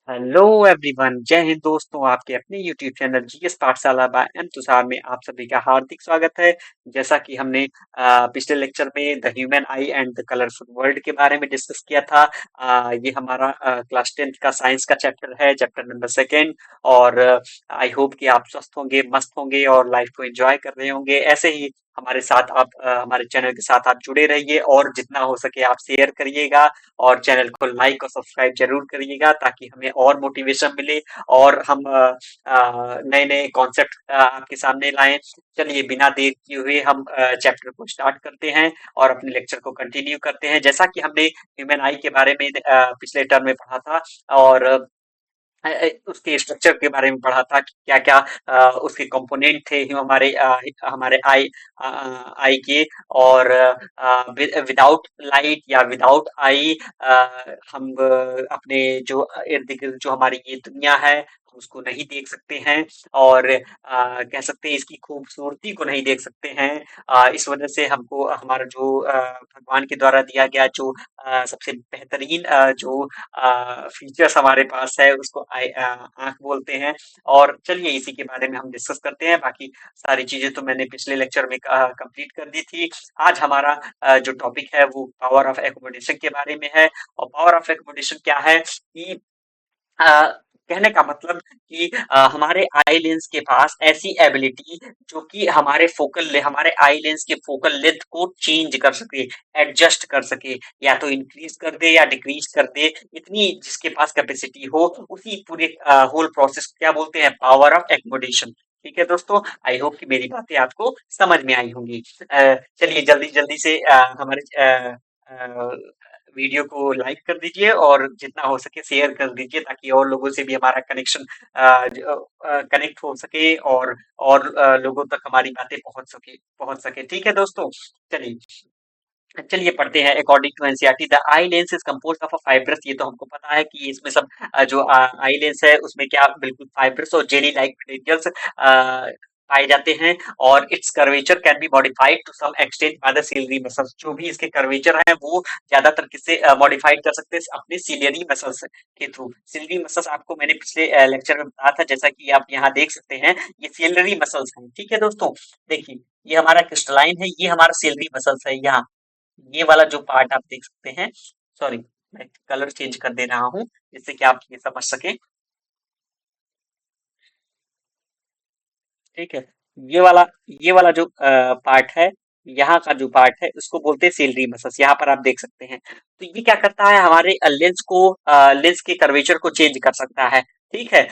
Hello everyone, जय हिंद दोस्तों। आपके अपने यूट्यूब चैनल जीएस पाठशाला बाय एम तुषार में आप सभी का हार्दिक स्वागत है। जैसा कि हमने पिछले लेक्चर में the human I and the colourful world के बारे में डिस्कस किया था। ये हमारा क्लास 10th का साइंस का चैप्टर है, चैप्टर नंबर सेकेंड। और आई होप कि आप स्वस्थ होंगे, मस्त होंगे और लाइफ को एंजॉय कर रहे होंगे। ऐसे ही हमारे साथ आप हमारे चैनल के साथ आप जुड़े रहिए और जितना हो सके आप शेयर करिएगा और चैनल को लाइक और सब्सक्राइब जरूर करिएगा ताकि हमें और मोटिवेशन मिले और हम नए नए कॉन्सेप्ट आपके सामने लाएं। चलिए बिना देर किए हुए हम चैप्टर को स्टार्ट करते हैं और अपने लेक्चर को कंटिन्यू करते हैं। जैसा कि हमने ह्यूमन आई के बारे में पिछले टर्म में पढ़ा था और उसके स्ट्रक्चर के बारे में पढ़ा था कि क्या-क्या उसके कंपोनेंट थे हमारे आई के। और विदाउट लाइट या विदाउट आई हम अपने जो इर्द-गिर्द जो हमारी ये दुनिया है हम उसको नहीं देख सकते हैं और कह सकते हैं इसकी खूबसूरती को नहीं देख सकते हैं। इस वजह से हमको हमारा जो भगवान के द्वारा दिया गया जो सबसे बेहतरीन जो फीचर्स हमारे पास है उसको आंख बोलते हैं। और चलिए इसी के बारे में हम डिस्कस करते हैं। बाकी सारी चीजें तो मैंने पिछले लेक्चर में कंप्लीट कर दी थी। आज हमारा जो टॉपिक है वो पावर ऑफ एकोमोडेशन के बारे में है। और पावर ऑफ एकोमोडेशन क्या है कि कहने का मतलब कि हमारे आई लेंस के पास ऐसी एबिलिटी जो कि हमारे आई लेंस के फोकल लेंथ को चेंज कर सके, एडजस्ट कर सके, या तो इंक्रीज कर दे या डिक्रीज कर दे। इतनी जिसके पास कैपेसिटी हो उसी पूरे होल प्रोसेस को क्या बोलते हैं, पावर ऑफ एकोमोडेशन। ठीक है दोस्तों, आई होप कि मेरी बातें आपको समझ में आई होंगी। चलिए जल्दी जल्दी से हमारे वीडियो को लाइक कर दीजिए और जितना हो सके शेयर कर दीजिए ताकि और लोगों से भी हमारा कनेक्शन कनेक्ट हो सके और लोगों तक हमारी बातें पहुंच सके। ठीक है दोस्तों, चलिए चलिए पढ़ते हैं। According to NCERT the eye lens is composed of a fibrous. ये तो हमको पता है कि इसमें सब जो आई लेंस है उसमें क्या बिल्कुल फाइब्रस और जेली लाइक मटेरियल्स पाए जाते हैं। और its curvature can be modified to some extent by the ciliary muscles. जो भी इसके कर्वेचर है वो ज्यादातर किससे मॉडिफाइड कर सकते हैं, अपने सिलियरी मसल्स के थ्रू। सिलियरी मसल्स आपको मैंने पिछले लेक्चर में बताया था, जैसा कि आप यहाँ देख सकते हैं ये सिलियरी मसल्स हैं। ठीक है दोस्तों, देखिए ये हमारा क्रिस्टलाइन है, ये हमारा सिलियरी मसल्स है। यहाँ ये वाला जो पार्ट आप देख सकते हैं, सॉरी मैं कलर चेंज कर दे रहा हूँ जिससे कि आप ये समझ सके। ठीक है, ये वाला जो पार्ट है, यहाँ का जो पार्ट है उसको बोलते हैं सेलरी मसल्स। यहाँ पर आप देख सकते हैं, तो ये क्या करता है, हमारे लेंस के कर्वेचर को चेंज कर सकता है। ठीक है,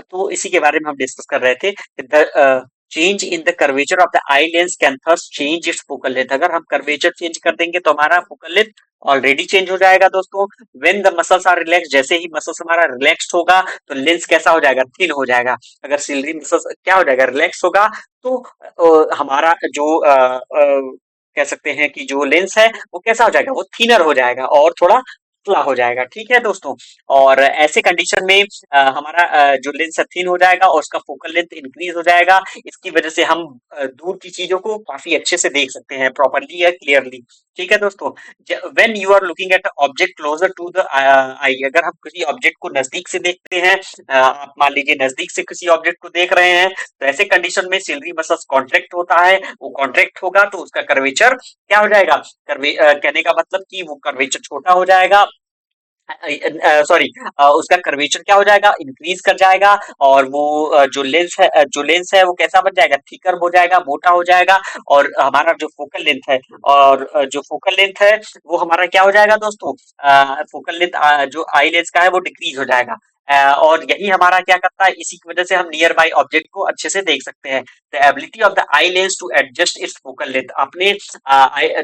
तो इसी के बारे में हम डिस्कस कर रहे थे। The change in the curvature of the eye lens can thus change it's focal length. अगर हम कर्वेचर चेंज कर देंगे तो हमारा फोकल लेंथ ऑलरेडी चेंज हो जाएगा दोस्तों। When the muscles are relax, जैसे ही मसल्स हमारा रिलैक्स्ड होगा तो लेंस कैसा हो जाएगा, थिन हो जाएगा। अगर सिलरी मसल्स क्या हो जाएगा, रिलैक्स होगा, तो हमारा जो कह सकते हैं कि जो लेंस है वो कैसा हो जाएगा, वो थिनर हो जाएगा और थोड़ा पतला हो जाएगा। ठीक है दोस्तों, और ऐसे कंडीशन में हमारा जो लेंस है थिन हो जाएगा और उसका फोकल लेंथ इंक्रीज हो जाएगा। इसकी वजह से हम दूर की चीजों को काफी अच्छे से देख सकते हैं, प्रॉपरली या क्लियरली। ठीक है दोस्तों, when you are looking at object closer to the eye, अगर हम किसी ऑब्जेक्ट को नजदीक से देखते हैं, आप मान लीजिए नजदीक से किसी ऑब्जेक्ट को देख रहे हैं, तो ऐसे कंडीशन में सिलरी मसल्स कॉन्ट्रैक्ट होता है। वो कॉन्ट्रैक्ट होगा तो उसका कर्वेचर क्या हो जाएगा, कहने का मतलब कि वो कर्वेचर छोटा हो जाएगा, सॉरी उसका कर्वेचर क्या हो जाएगा, इंक्रीज कर जाएगा। और वो जो लेंस है वो कैसा बन जाएगा, थिकर हो जाएगा, मोटा हो जाएगा। और हमारा जो फोकल लेंथ है, और जो फोकल लेंथ है वो हमारा क्या हो जाएगा दोस्तों, फोकल लेंथ जो आई लेंस का है वो डिक्रीज हो जाएगा। और यही हमारा क्या करता है, इसी की वजह से हम नियर बाई ऑब्जेक्ट को अच्छे से देख सकते हैं। The ability of the eye lens to adjust its focal length, अपने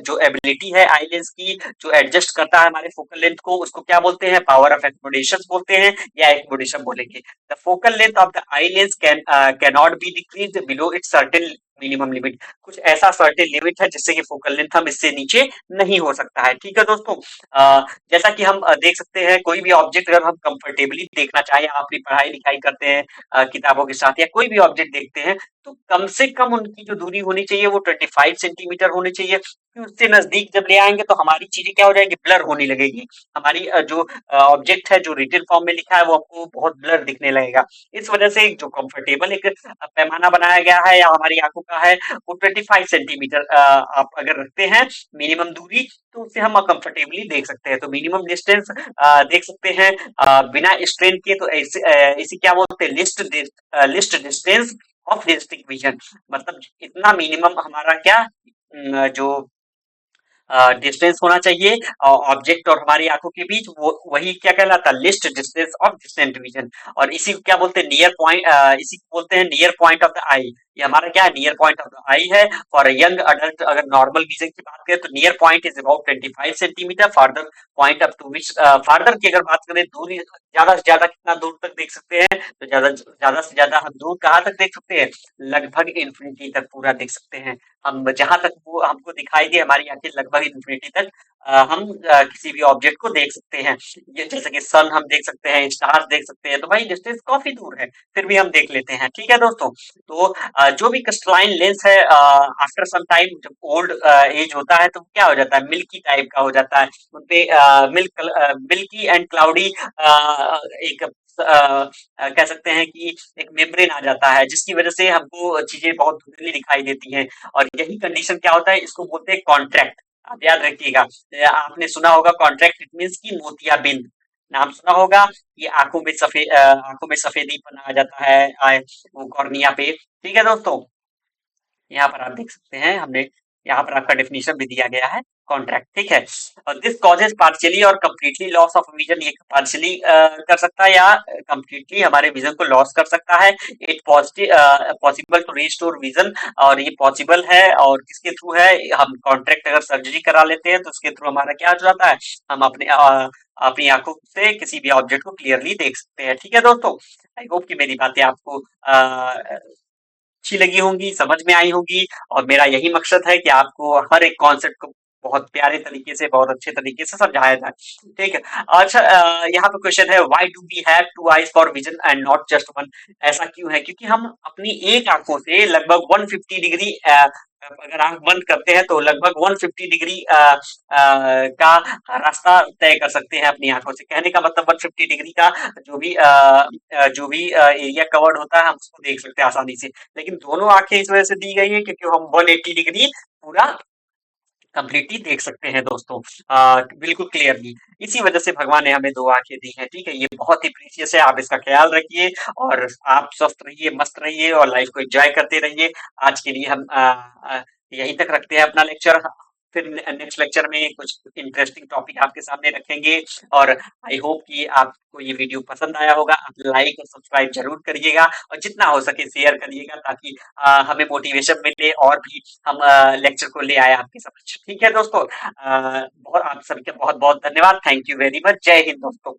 जो एबिलिटी है आई लेंस की जो एडजस्ट करता है हमारे फोकल लेंथ को, उसको क्या बोलते हैं, पावर ऑफ एकोमोडेशन बोलते हैं या एकोमोडेशन बोलेंगे। The focal length of the eye lens can not be decrease below it's certain minimum limit. कुछ ऐसा सर्टेन लिमिट है जिससे कि फोकल लेंथ हम इससे नीचे नहीं हो सकता है। ठीक है दोस्तों, जैसा कि हम देख सकते हैं कोई भी ऑब्जेक्ट अगर हम कंफर्टेबली देखना चाहें, आप अपनी पढ़ाई लिखाई करते हैं किताबों के साथ या कोई भी ऑब्जेक्ट देखते हैं, तो कम से कम उनकी जो दूरी होनी चाहिए वो 25 सेंटीमीटर होनी चाहिए, क्योंकि उससे नजदीक जब ले आएंगे तो हमारी चीजें क्या हो जाएगी, ब्लर होने लगेगी। हमारी जो ऑब्जेक्ट है जो रिटन फॉर्म में लिखा है वो हमको बहुत ब्लर दिखने लगेगा। इस वजह से जो कंफर्टेबल एक पैमाना बनाया गया है या हमारी आंखों का है वो 25 सेंटीमीटर आप अगर रखते हैं मिनिमम दूरी, तो उससे हम कंफर्टेबली देख सकते हैं। तो मिनिमम डिस्टेंस देख सकते हैं बिना स्ट्रेन के, तो इसे क्या बोलते हैं, list distance of restrict vision. मतलब इतना मिनिमम हमारा क्या जो डिस्टेंस होना चाहिए ऑब्जेक्ट और हमारी आंखों के बीच, वो वही क्या कहलाता है, list distance of distant vision. और इसी को क्या बोलते हैं, नियर पॉइंट, इसी को बोलते हैं near point of the eye. ये हमारा क्या है, near point of the eye है। फॉर यंग अडल्ट अगर नॉर्मल विजन की बात करें तो near point is about 25 centimetre, farther point up to which, farther की अगर बात करें दूरी ज्यादा से ज्यादा कितना दूर तक देख सकते हैं, तो ज्यादा से ज्यादा हम दूर कहाँ तक देख सकते हैं, लगभग इन्फिनिटी तक पूरा देख सकते हैं। हम जहां तक वो हमको दिखाई दे, हमारी आंखें लगभग इन्फिनिटी तक हम किसी भी ऑब्जेक्ट को देख सकते हैं। ये जैसे कि सन हम देख सकते हैं, स्टार्स देख सकते हैं, तो भाई डिस्टेंस काफी दूर है, फिर भी हम देख लेते हैं। ठीक है दोस्तों, तो जो भी क्रिस्टलाइन लेंस है आफ्टर सम टाइम जब ओल्ड एज होता है तो क्या हो जाता है, मिल्की टाइप का हो जाता है। उनपे मिल्की एंड क्लाउडी एक कह सकते हैं कि एक मेम्ब्रेन आ जाता है, जिसकी वजह से हमको चीजें बहुत धुंधली दिखाई देती हैं। और यही कंडीशन क्या होता है, इसको बोलते हैं कॉन्ट्रैक्ट। आप याद रखिएगा, आपने सुना होगा कॉन्ट्रैक्ट, इट मीन्स की मोतियाबिंद, नाम सुना होगा। ये आंखों में सफेदीपन आ जाता है वो कॉर्निया पे। ठीक है दोस्तों, यहाँ पर आप देख सकते हैं, हमने यहाँ पर आपका डेफिनेशन भी दिया गया है कॉन्ट्रैक्ट। ठीक है, और दिस कॉजेज पार्शियली और कंप्लीटली लॉस ऑफ विजन। ये पार्शियली कर सकता है या कंप्लीटली हमारे विजन को लॉस कर सकता है। It possible to restore vision, और ये पॉसिबल है, और किसके थ्रू है, हम कॉन्ट्रैक्ट अगर सर्जरी करा लेते हैं तो उसके थ्रू हमारा क्या हो जाता है, हम अपनी आंखों से किसी भी ऑब्जेक्ट को क्लियरली देख सकते हैं। ठीक है दोस्तों, आई होप कि मेरी बातें आपको अच्छी लगी होंगी, समझ में आई होंगी, और मेरा यही मकसद है कि आपको हर एक कॉन्सेप्ट को बहुत प्यारे तरीके से, बहुत अच्छे तरीके से समझाया जाए। ठीक है। अच्छा, यहाँ पे क्वेश्चन है, why do we have two eyes for vision and not just one? ऐसा क्यों है? क्योंकि हम अपनी एक आंखों से लगभग 150 डिग्री अगर आंख बंद करते हैं तो लगभग 150 डिग्री का रास्ता तय कर सकते हैं अपनी आंखों से। कहने का मतलब 150 डिग्री का जो भी एरिया कवर्ड होता है हम उसको देख सकते हैं आसानी से। लेकिन दोनों आंखें इस वजह से दी गई है क्योंकि हम 180 डिग्री पूरा कंप्लीटली देख सकते हैं दोस्तों, बिल्कुल क्लियरली। इसी वजह से भगवान ने हमें दो आंखें दी हैं। ठीक है, ये बहुत ही प्रीशियस है, आप इसका ख्याल रखिए, और आप स्वस्थ रहिए, मस्त रहिए, और लाइफ को एंजॉय करते रहिए। आज के लिए हम यहीं तक रखते हैं अपना लेक्चर। फिर नेक्स्ट लेक्चर में कुछ इंटरेस्टिंग टॉपिक आपके सामने रखेंगे। और आई होप कि आपको ये वीडियो पसंद आया होगा। आप लाइक और सब्सक्राइब जरूर करिएगा, और जितना हो सके शेयर करिएगा, ताकि हमें मोटिवेशन मिले और भी हम लेक्चर को ले आए आपके समक्ष। ठीक है दोस्तों, बहुत आप सभी का बहुत बहुत धन्यवाद। Thank you very much. जय हिंद दोस्तों।